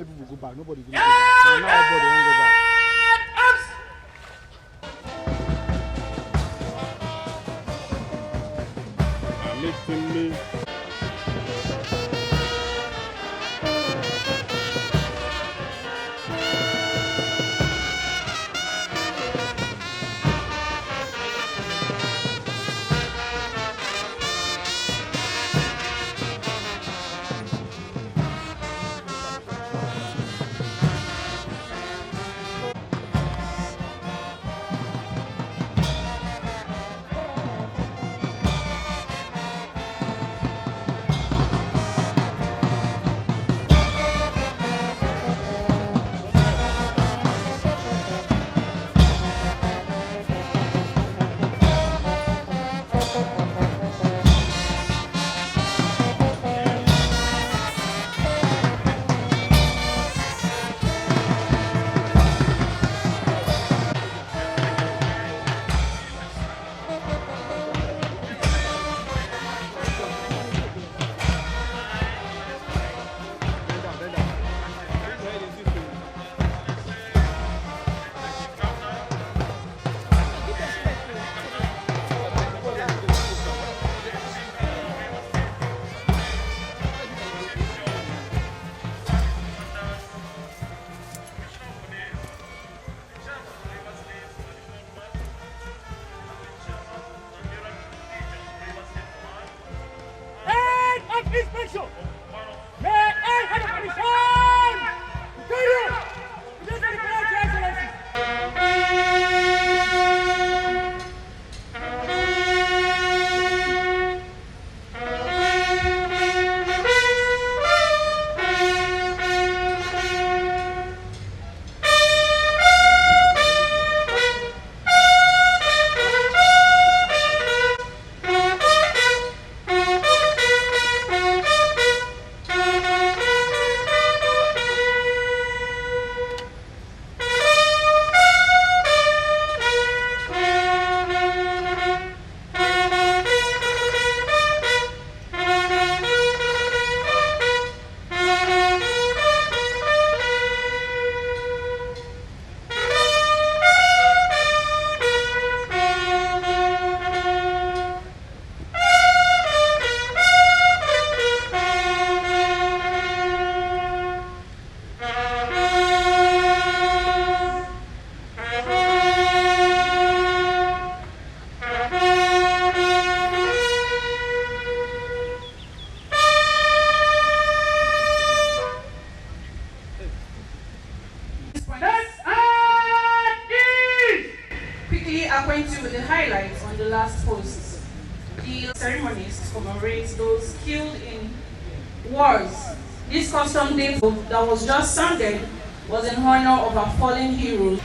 People will go back. Nobody will go back. No, now everybody won't go back. Lifting me. Inspection! May I have a permission? Continue! This is the French Excellency. Acquaint you with the highlights on the last posts. The ceremonies commemorate those killed in wars. This custom day that was just sounded was in honor of our fallen heroes.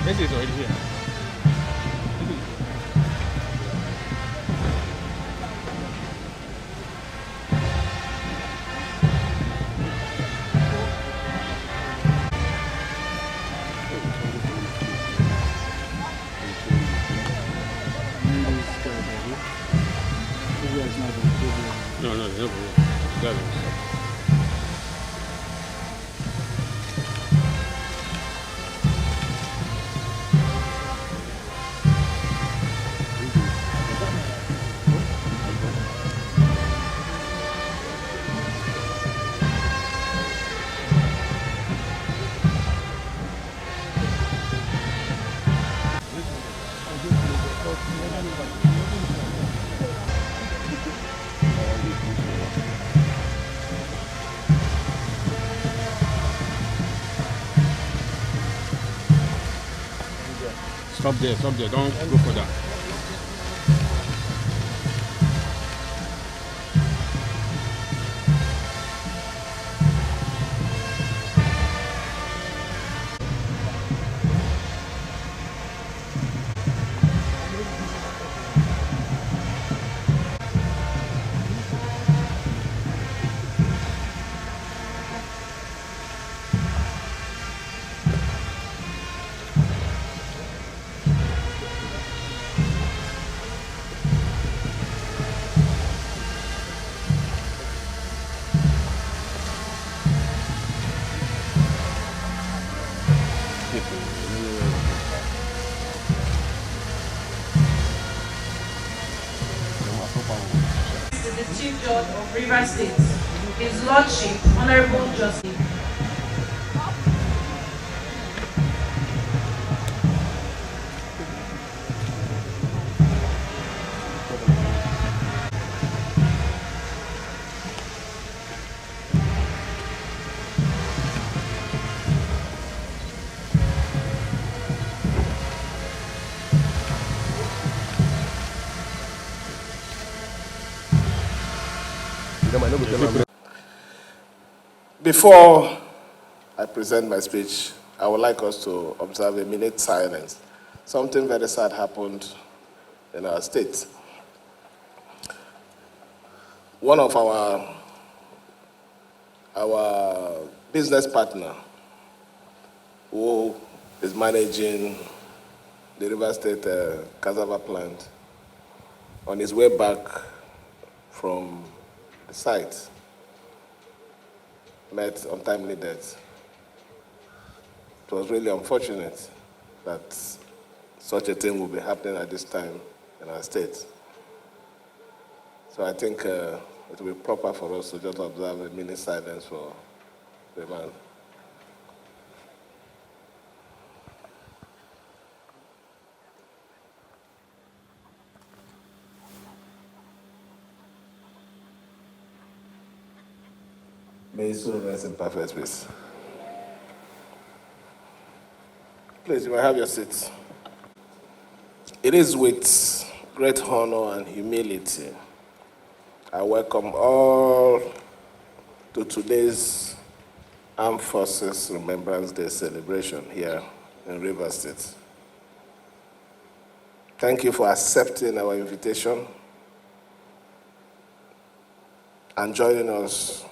This is already here. No. Stop there, don't go for that. people. To the Chief Judge of Rivers State, His Lordship, Honorable Justice. Before I present my speech, I would like us to observe a minute silence. Something very sad happened in our state. One of our business partner, who is managing the River State cassava plant, on his way back from the site, met untimely death. It was really unfortunate that such a thing will be happening at this time in our state. So I think it will be proper for us to just observe a minute silence for the man. May his soul rest in perfect peace. Please, you may have your seats. It is with great honor and humility I welcome all to today's Armed Forces Remembrance Day celebration here in Rivers State. Thank you for accepting our invitation and joining us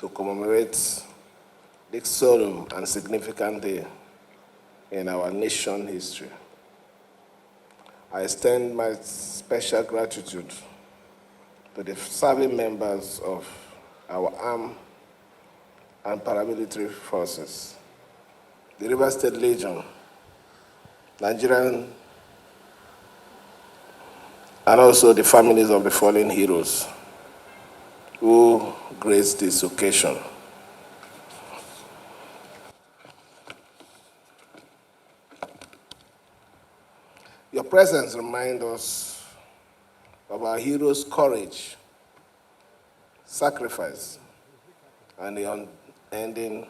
to commemorate this solemn and significant day in our nation history. I extend my special gratitude to the serving members of our armed and paramilitary forces, the River State Legion, Nigerian, and also the families of the fallen heroes who graced this occasion. Your presence reminds us of our heroes' courage, sacrifice, and the unending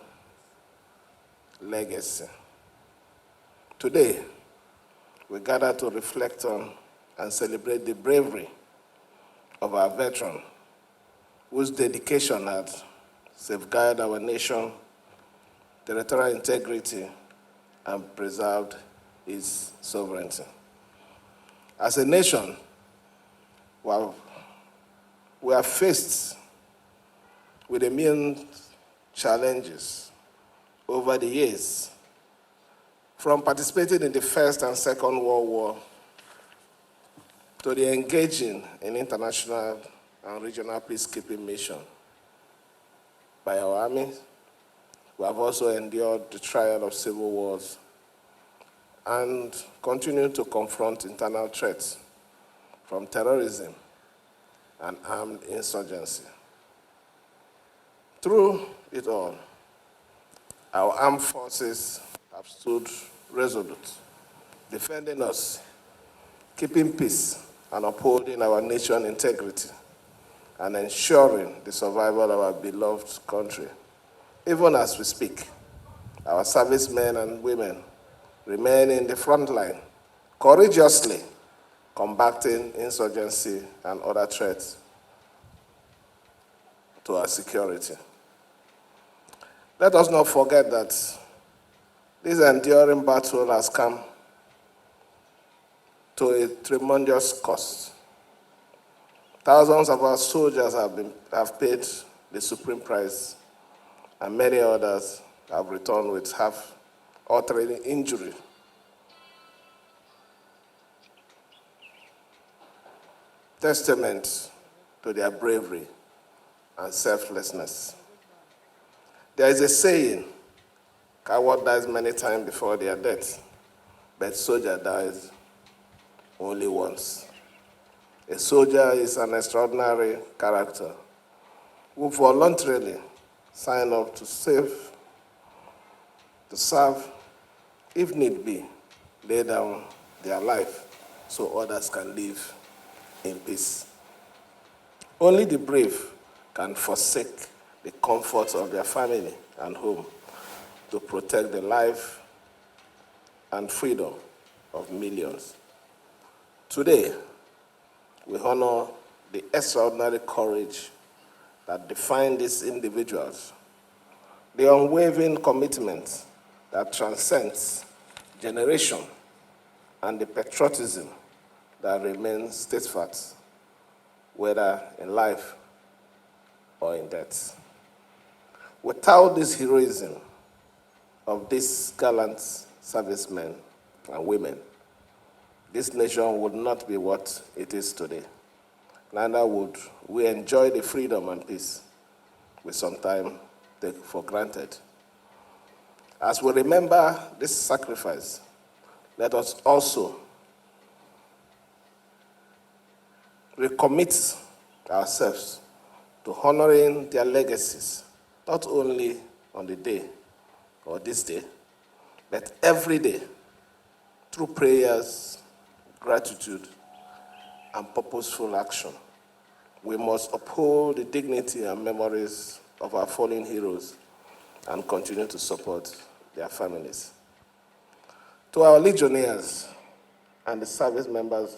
legacy. Today, we gather to reflect on and celebrate the bravery of our veterans, whose dedication had safeguarded our nation, territorial integrity, and preserved its sovereignty. As a nation, we are faced with immense challenges over the years, from participating in the First and Second World War to the engaging in international and regional peacekeeping mission by our army. We have also endured the trial of civil wars and continue to confront internal threats from terrorism and armed insurgency. Through it all, our armed forces have stood resolute, defending us, keeping peace, and upholding our nation's integrity, and ensuring the survival of our beloved country. Even as we speak, our servicemen and women remain in the front line, courageously combating insurgency and other threats to our security. Let us not forget that this enduring battle has come to a tremendous cost. Thousands of our soldiers have paid the supreme price, and many others have returned with life-altering injury. Testament to their bravery and selflessness. There is a saying Coward dies many times before their death, but soldier dies only once. A soldier is an extraordinary character who voluntarily sign up to serve, if need be, lay down their life so others can live in peace. Only the brave can forsake the comforts of their family and home to protect the life and freedom of millions. Today, we honor the extraordinary courage that define these individuals, the unwavering commitment that transcends generation, and the patriotism that remains steadfast, whether in life or in death. Without this heroism of these gallant servicemen and women, this nation would not be what it is today. Neither would we enjoy the freedom and peace we sometimes take for granted. As we remember this sacrifice, let us also recommit ourselves to honoring their legacies, not only on the day or this day, but every day, through prayers, gratitude, and purposeful action. We must uphold the dignity and memories of our fallen heroes and continue to support their families. To our legionnaires and the service members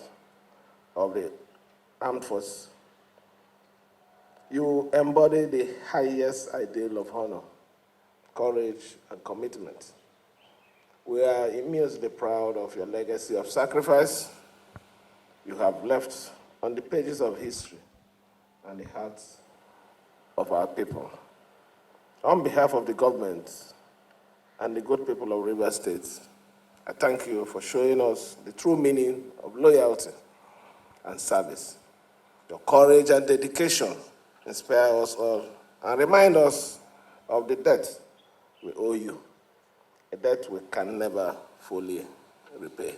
of the armed force, you embody the highest ideal of honor, courage, and commitment. We are immensely proud of your legacy of sacrifice you have left on the pages of history and the hearts of our people. On behalf of the government and the good people of Rivers State, I thank you for showing us the true meaning of loyalty and service. Your courage and dedication inspire us all and remind us of the debt we owe you, a debt we can never fully repay.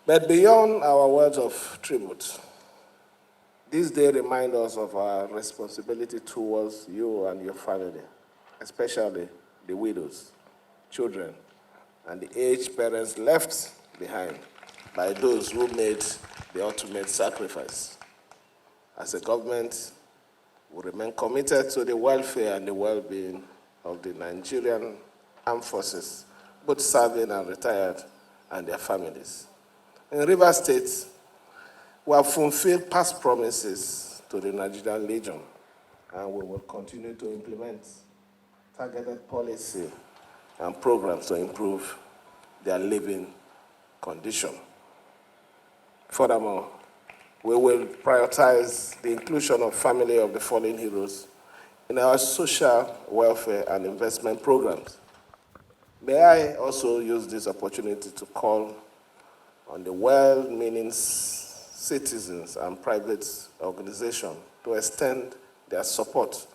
But beyond our words of tribute, this day reminds us of our responsibility towards you and your family, especially the widows, children, and the aged parents left behind by those who made the ultimate sacrifice. As a government, we remain committed to the welfare and the well-being of the Nigerian armed forces, both serving and retired, and their families. In Rivers State, we have fulfilled past promises to the Nigerian Legion, and we will continue to implement targeted policy and programs to improve their living condition. Furthermore, we will prioritize the inclusion of family of the fallen heroes in our social welfare and investment programs. May I also use this opportunity to call on the well-meaning citizens and private organizations to extend their support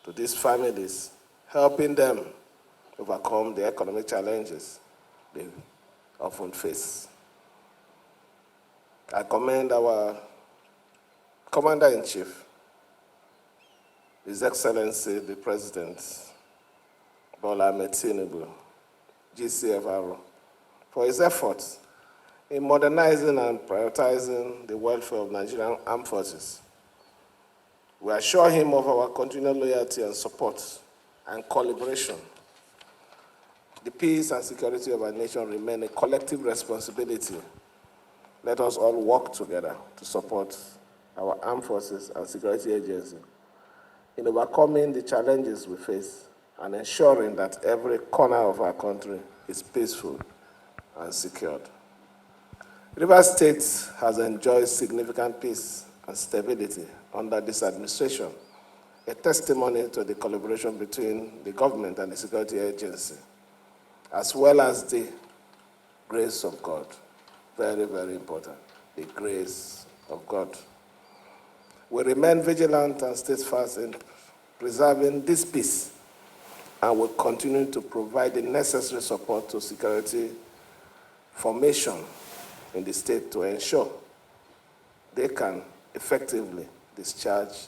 to these families, helping them overcome the economic challenges they often face. I commend our Commander-in-Chief, His Excellency the President, Bola Ahmed Tinubu, GCFR, for his efforts in modernizing and prioritizing the welfare of Nigerian armed forces. We assure him of our continued loyalty and support and collaboration. The peace and security of our nation remain a collective responsibility. Let us all work together to support our armed forces and security agencies in overcoming the challenges we face and ensuring that every corner of our country is peaceful and secured. Rivers State has enjoyed significant peace and stability under this administration, a testimony to the collaboration between the government and the security agency, as well as the grace of God. Very, very important, the grace of God. We remain vigilant and steadfast in preserving this peace and will continue to provide the necessary support to security formation in the state to ensure they can effectively discharge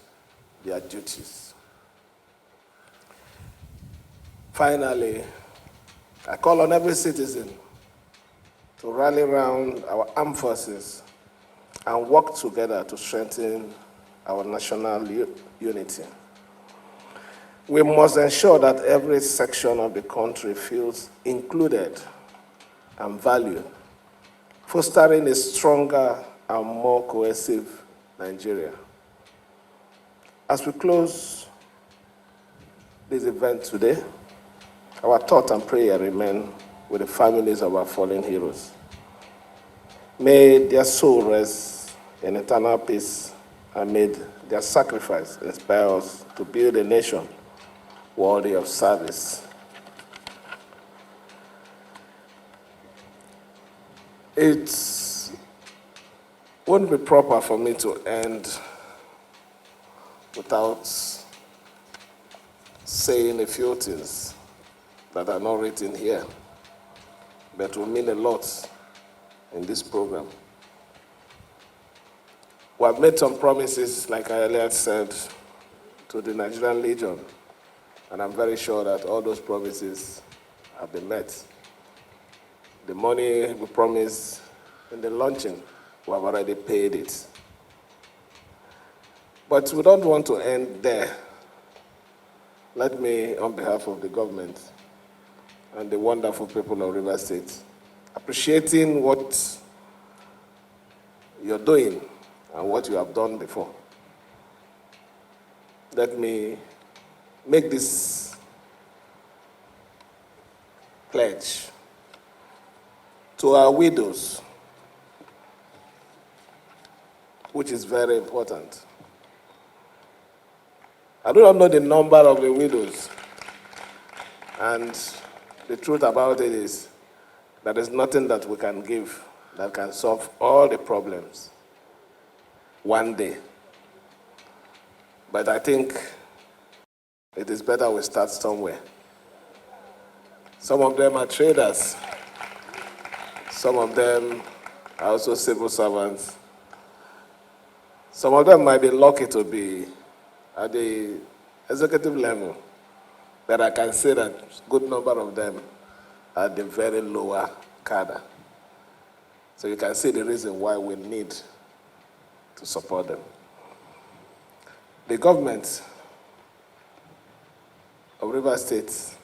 their duties. Finally, I call on every citizen to rally around our armed forces and work together to strengthen our national unity. We must ensure that every section of the country feels included and valued, fostering a stronger and more cohesive Nigeria. As we close this event today, our thought and prayer remain with the families of our fallen heroes. May their soul rest in eternal peace, and may their sacrifice inspire us to build a nation worthy of service. It wouldn't be proper for me to end without saying a few things that are not written here, but will mean a lot in this program. We have made some promises, like I earlier said, to the Nigerian Legion, and I'm very sure that all those promises have been met. The money we promised in the launching, we have already paid it. But we don't want to end there. Let me, on behalf of the government and the wonderful people of Rivers State, appreciating what you're doing and what you have done before, let me make this pledge to our widows, which is very important. I do not know the number of the widows, and the truth about it is there is nothing that we can give that can solve all the problems one day. But I think it is better we start somewhere. Some of them are traders. Some of them are also civil servants. Some of them might be lucky to be at the executive level, but I can say that a good number of them are the very lower cadre. So you can see the reason why we need to support them. The government of Rivers State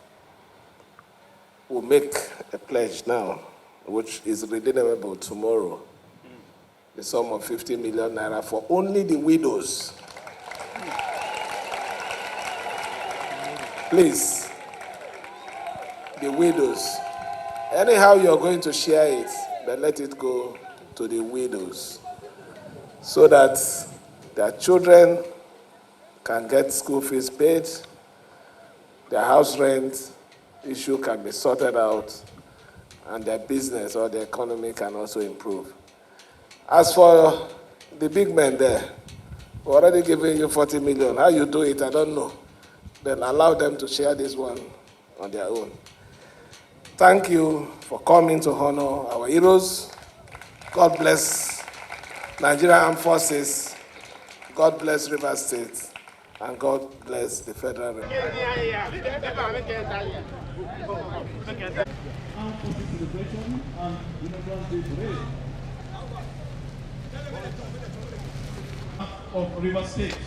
will make a pledge now, which is redeemable tomorrow, the sum of 50 million naira for only the widows. Please, the widows. Anyhow you're going to share it, but let it go to the widows so that their children can get school fees paid, their house rent issue can be sorted out, and their business or the economy can also improve. As for the big men there, we're already giving you 40 million. How you do it, I don't know. Then allow them to share this one on their own. Thank you for coming to honor our heroes. God bless Nigerian Armed Forces. God bless Rivers State. And God bless the federal Republic. Of Rivers State.